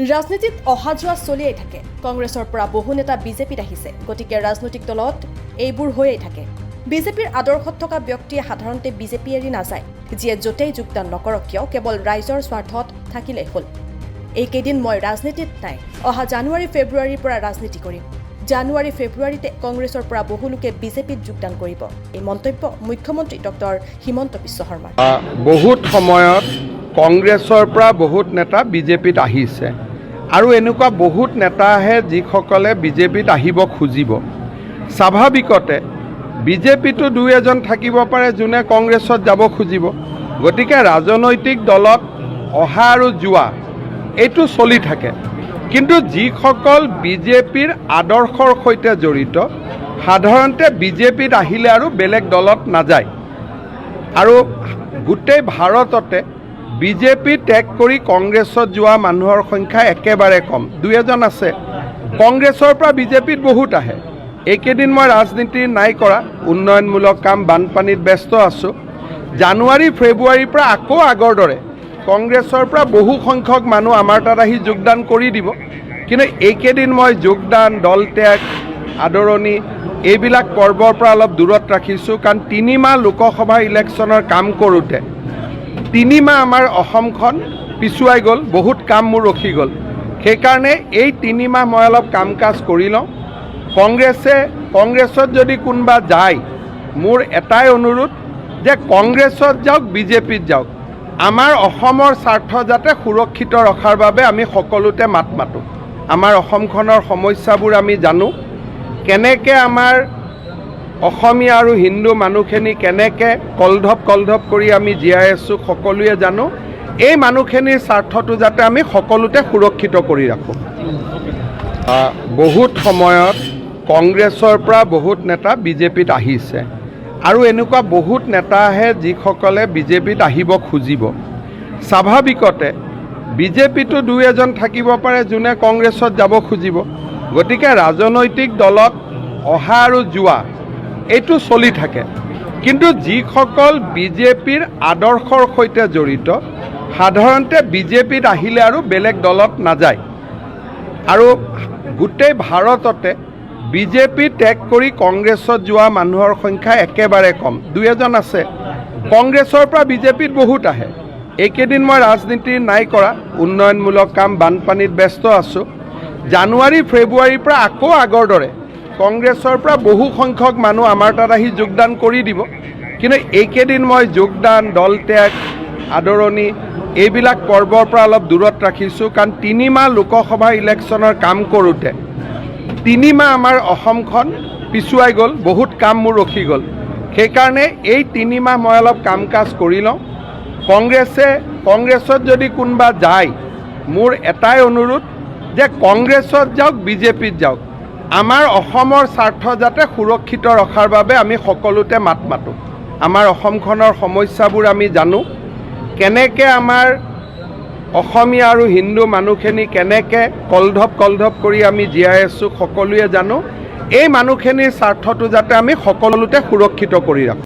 ৰাজনীতিত অহা যোৱা চলিয়েই থাকে। কংগ্ৰেছৰ পৰা বহু নেতা বিজেপিত আহিছে, গতিকে ৰাজনৈতিক দলত এইবোৰ হৈয়েই থাকে। বিজেপিৰ আদৰ্শত থকা ব্যক্তিয়ে সাধাৰণতে বিজেপি এৰি নাযায়। যিয়ে য'তেই যোগদান নকৰক কিয় কেৱল ৰাইজৰ স্বাৰ্থত থাকিলেই হ'ল। এইকেইদিন মই ৰাজনীতিত নাই, অহা জানুৱাৰী ফেব্ৰুৱাৰীৰ পৰা ৰাজনীতি কৰিম। জানুৱাৰী ফেব্ৰুৱাৰীতে কংগ্ৰেছৰ পৰা বহু লোকে বিজেপিত যোগদান কৰিব। এই মন্তব্য মুখ্যমন্ত্ৰী ডক্টৰ হিমন্ত বিশ্ব শৰ্মাৰ। বহুত সময়ত কংগ্ৰেছৰ পৰা বহুত নেতা বিজেপিত আহিছে আৰু এনেকুৱা বহুত নেতা আহে যিসকলে বিজেপিত আহিব খুজিব। স্বাভাৱিকতে বিজেপিতো দুই এজন থাকিব পাৰে যোনে কংগ্ৰেছত যাব খুজিব। গতিকে ৰাজনৈতিক দলত অহা আৰু যোৱা এইটো চলি থাকে, কিন্তু যিসকল বিজেপিৰ আদৰ্শৰ সৈতে জড়িত সাধাৰণতে বিজেপিত আহিলে আৰু বেলেগ দলত নাযায়। আৰু গোটেই ভাৰততে বিজেপি ত্যাগ কৰি কংগ্ৰেছত যোৱা মানুহৰ সংখ্যা একেবাৰে কম, দুই এজন আছে। কংগ্ৰেছৰ পৰা বিজেপিত বহুত আহে। এইকেইদিন মই ৰাজনীতি নাই কৰা, উন্নয়নমূলক কাম, বানপানীত ব্যস্ত আছোঁ। জানুৱাৰী ফেব্ৰুৱাৰীৰ পৰা আকৌ আগৰ দৰে কংগ্ৰেছৰ পৰা বহু সংখ্যক মানুহ আমাৰ তাত আহি যোগদান কৰি দিব। কিন্তু এইকেইদিন মই যোগদান, দল ত্যাগ, আদৰণি এইবিলাক পৰ্বৰ পৰা অলপ দূৰত ৰাখিছোঁ, কাৰণ 3 মাহ লোকসভা ইলেকশ্যনৰ কাম কৰোঁতে 3 মাহ আমাৰ অসমখন পিছুৱাই গ'ল, বহুত কাম মোৰ ৰখি গ'ল। সেইকাৰণে এই 3 মাহ মই অলপ কাম কাজ কৰি লওঁ। কংগ্ৰেছত যদি কোনোবা যায়, মোৰ এটাই অনুৰোধ যে কংগ্ৰেছত যাওক, বিজেপিত যাওক, আমাৰ অসমৰ স্বাৰ্থ যাতে সুৰক্ষিত ৰখাৰ বাবে আমি সকলোতে মাত মাতোঁ। আমাৰ অসমখনৰ সমস্যাবোৰ আমি জানো, কেনেকৈ আমাৰ অসমীয়া আৰু হিন্দু মানুহখিনি কেনেকৈ কলধপ কৰি আমি জীয়াই আছোঁ সকলোৱে জানো। এই মানুহখিনিৰ স্বাৰ্থটো যাতে আমি সকলোতে সুৰক্ষিত কৰি ৰাখোঁ। বহুত সময়ত কংগ্ৰেছৰ পৰা বহুত নেতা বিজেপিত আহিছে আৰু এনেকুৱা বহুত নেতা আহে যিসকলে বিজেপিত আহিব খুজিব। স্বাভাৱিকতে বিজেপিতো দুই এজন থাকিব পাৰে যোনে কংগ্ৰেছত যাব খুজিব। গতিকে ৰাজনৈতিক দলত অহা আৰু যোৱা এইটো চলি থাকে, কিন্তু যিসকল বিজেপিৰ আদৰ্শৰ সৈতে জড়িত সাধাৰণতে বিজেপিত আহিলে আৰু বেলেগ দলত নাযায়। আৰু গোটেই ভাৰততে বিজেপি ত্যাগ কৰি কংগ্ৰেছত যোৱা মানুহৰ সংখ্যা একেবাৰে কম, দুই এজন আছে। কংগ্ৰেছৰ পৰা বিজেপিত বহুত আহে। এইকেইদিন মই ৰাজনীতি নাই কৰা, উন্নয়নমূলক কাম, বানপানীত ব্যস্ত আছোঁ। জানুৱাৰী ফেব্ৰুৱাৰীৰ পৰা আকৌ আগৰ দৰে কংগ্ৰেছৰ পৰা বহু সংখ্যক মানুহ আমাৰ তাত আহি যোগদান কৰি দিব। কিন্তু এইকেইদিন মই যোগদান, দল ত্যাগ, আদৰণি এইবিলাক পৰ্বৰ পৰা অলপ দূৰত ৰাখিছোঁ, কাৰণ 3 মাহ লোকসভা ইলেকশ্যনৰ কাম কৰোঁতে 3 মাহ আমাৰ অসমখন পিছুৱাই গ'ল, বহুত কাম মোৰ ৰখি গ'ল। সেইকাৰণে এই 3 মাহ মই অলপ কাম কাজ কৰি লওঁ। কংগ্ৰেছত যদি কোনোবা যায়, মোৰ এটাই অনুৰোধ যে কংগ্ৰেছত যাওক, বিজেপিত যাওক, আমাৰ অসমৰ স্বাৰ্থ যাতে সুৰক্ষিত ৰখাৰ বাবে আমি সকলোতে মাত মাতোঁ। আমাৰ অসমখনৰ সমস্যাবোৰ আমি জানো, কেনেকৈ আমাৰ অসমীয়া আৰু হিন্দু মানুহখিনি কেনেকৈ কলধপ কৰি আমি জীয়াই আছোঁ সকলোৱে জানো। এই মানুহখিনিৰ স্বাৰ্থটো যাতে আমি সকলোতে সুৰক্ষিত কৰি ৰাখোঁ।